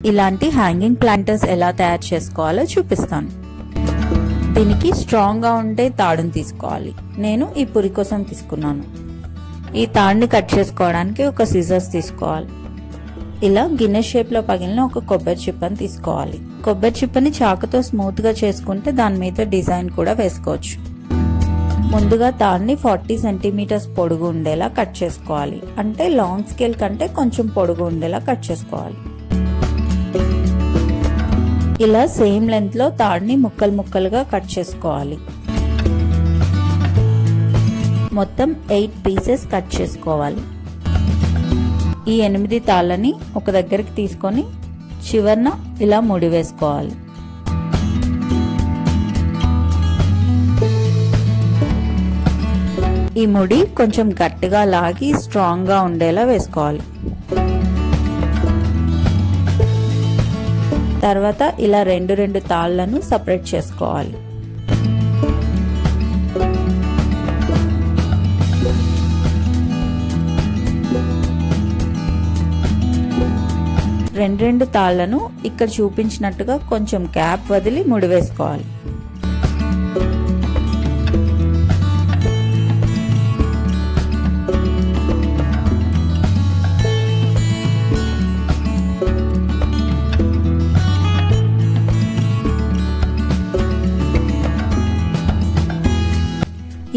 ఇలాంటి hanging planters ఎలా తయారు చేసుకోవాలో చూపిస్తాను. దీనికి స్ట్రాంగ్ గా ఉండే తాడుని తీసుకోవాలి. నేను ఈ పురి కోసం తీసుకున్నాను. ఈ తాడుని కట్ చేసుకోవడానికి ఒక సిజర్స్ తీసుకోవాలి. ఇలా గిన్నె షేప్ లో పగిలిన ఒక కొబ్బరి చిప్పని తీసుకోవాలి. కొబ్బరి చిప్పని చాకుతో స్మూత్ గా చేసుకుంటే దాని మీద డిజైన్ కూడా వేసుకోవచ్చు. ముందుగా తాడుని 40 సెంటీమీటర్స్ పొడుగు ఉండేలా కట్ చేసుకోవాలి. అంటే లాంగ్ స్కేల్ కంటే కొంచెం పొడుగు ఉండేలా కట్ చేసుకోవాలి. ఇలా సేమ్ లెంత్ లో తాడుని ముక్కలు ముక్కలుగా కట్ చేసుకోవాలి. మొత్తం 8 పీసెస్ కట్ చేసుకోవాలి. ఈ 8 తాళ్ళని ఒక దగ్గరికి తీసుకొని చివర్న ఇలా ముడి వేసుకోవాలి. ఈ ముడి కొంచెం గట్టిగా లాగి స్ట్రాంగ్ గా ఉండేలా వేసుకోవాలి. తర్వాత ఇలా రెండు తాళ్లను సపరేట్ చేసుకోవాలి. రెండు తాళ్లను ఇక్కడ చూపించినట్టుగా కొంచెం గ్యాప్ వదిలి ముడి వేసుకోవాలి.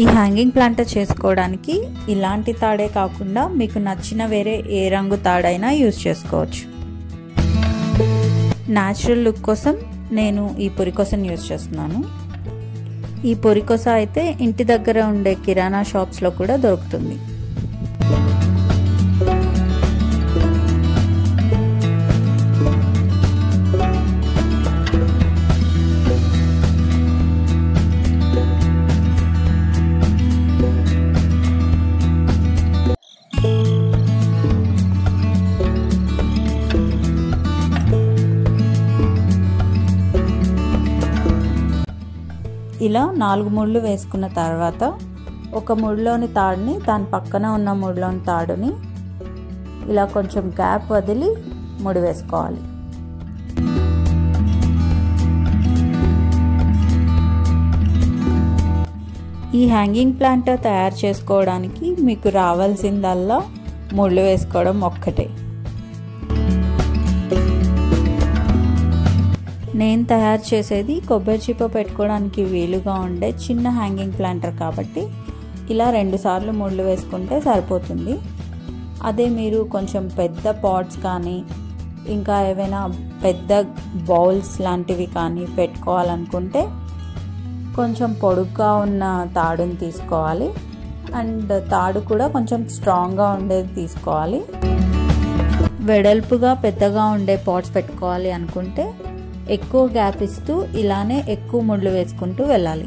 ఈ హ్యాంగింగ్ ప్లాంటర్ చేసుకోవడానికి ఇలాంటి తాడే కాకుండా మీకు నచ్చిన వేరే ఏ రంగు తాడైనా యూజ్ చేసుకోవచ్చు. న్యాచురల్ లుక్ కోసం నేను ఈ పురికొసను యూజ్ చేస్తున్నాను. ఈ పురికొస అయితే ఇంటి దగ్గర ఉండే కిరాణా షాప్స్లో కూడా దొరుకుతుంది. ఇలా 4 ముళ్ళు వేసుకున్న తర్వాత ఒక ముడిలోని తాడుని దాని పక్కన ఉన్న ముడిలోని తాడుని ఇలా కొంచెం గ్యాప్ వదిలి ముడి వేసుకోవాలి. ఈ హ్యాంగింగ్ ప్లాంటర్ తయారు చేసుకోవడానికి మీకు రావాల్సిందల్లా ముళ్ళు వేసుకోవడం ఒక్కటే. నేను తయారు చేసేది కొబ్బరి చిప్ప పెట్టుకోవడానికి వీలుగా ఉండే చిన్న హ్యాంగింగ్ ప్లాంటర్ కాబట్టి ఇలా 2 సార్లు ముళ్ళు వేసుకుంటే సరిపోతుంది. అదే మీరు కొంచెం పెద్ద పాట్స్ కానీ ఇంకా ఏవైనా పెద్ద బౌల్స్ లాంటివి కానీ పెట్టుకోవాలనుకుంటే కొంచెం పొడుగ్గా ఉన్న తాడుని తీసుకోవాలి. అండ్ తాడు కూడా కొంచెం స్ట్రాంగ్గా ఉండేది తీసుకోవాలి. వెడల్పుగా పెద్దగా ఉండే పాట్స్ పెట్టుకోవాలి అనుకుంటే ఎక్కువ గ్యాప్ ఇస్తూ ఇలానే ఎక్కువ ముళ్ళు వేసుకుంటూ వెళ్ళాలి.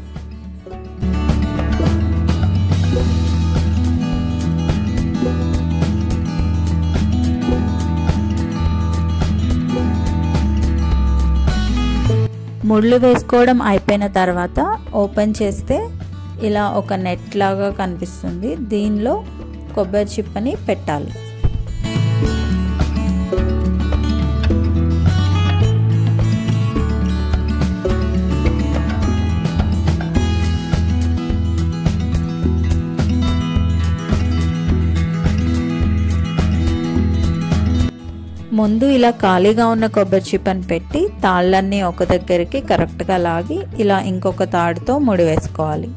ముళ్ళు వేసుకోవడం అయిపోయిన తర్వాత ఓపెన్ చేస్తే ఇలా ఒక నెట్ లాగా కనిపిస్తుంది. దీనిలో కొబ్బరి చిప్పని పెట్టాలి. ముందు ఇలా ఖాళీగా ఉన్న కొబ్బరి చిప్పని పెట్టి తాళ్ళన్నీ ఒక దగ్గరికి కరెక్ట్గా లాగి ఇలా ఇంకొక తాడుతో ముడి వేసుకోవాలి.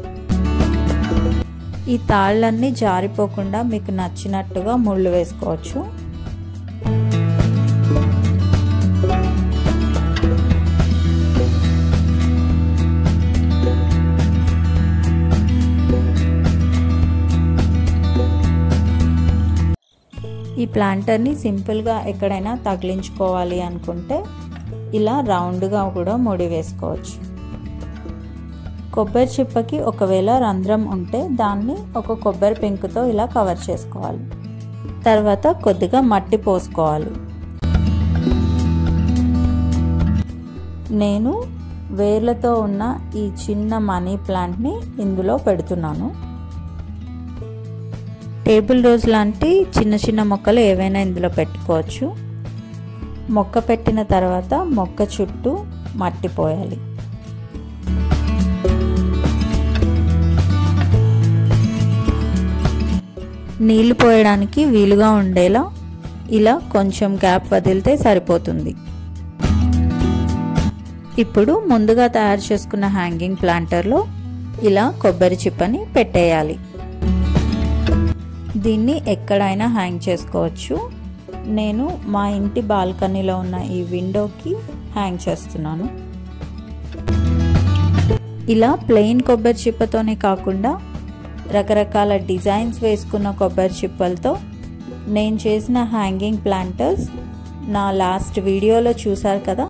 ఈ తాళ్ళన్నీ జారిపోకుండా మీకు నచ్చినట్టుగా ముళ్ళు వేసుకోవచ్చు. ఈ ప్లాంటర్ని సింపుల్గా ఎక్కడైనా తగిలించుకోవాలి అనుకుంటే ఇలా రౌండ్గా కూడా ముడి వేసుకోవచ్చు. కొబ్బరి చిప్పకి ఒకవేళ రంధ్రం ఉంటే దాన్ని ఒక కొబ్బరి పెంకుతో ఇలా కవర్ చేసుకోవాలి. తర్వాత కొద్దిగా మట్టి పోసుకోవాలి. నేను వేర్లతో ఉన్న ఈ చిన్న మనీ ప్లాంట్ని ఇందులో పెడుతున్నాను. టేబుల్ రోజ్ లాంటి చిన్న చిన్న మొక్కలు ఏవైనా ఇందులో పెట్టుకోవచ్చు. మొక్క పెట్టిన తర్వాత మొక్క చుట్టూ మట్టి పోయాలి. నీళ్లు పోయడానికి వీలుగా ఉండేలా ఇలా కొంచెం గ్యాప్ వదిలితే సరిపోతుంది. ఇప్పుడు ముందుగా తయారు చేసుకున్న హ్యాంగింగ్ ప్లాంటర్లో ఇలా కొబ్బరి చిప్పని పెట్టేయాలి. దీన్ని ఎక్కడైనా హ్యాంగ్ చేసుకోవచ్చు. నేను మా ఇంటి బాల్కనీలో ఉన్న ఈ విండోకి హ్యాంగ్ చేస్తున్నాను. ఇలా ప్లెయిన్ కొబ్బరి చిప్పతోనే కాకుండా రకరకాల డిజైన్స్ వేసుకున్న కొబ్బరి చిప్పలతో నేను చేసిన హ్యాంగింగ్ ప్లాంటర్స్ నా లాస్ట్ వీడియోలో చూసారు కదా.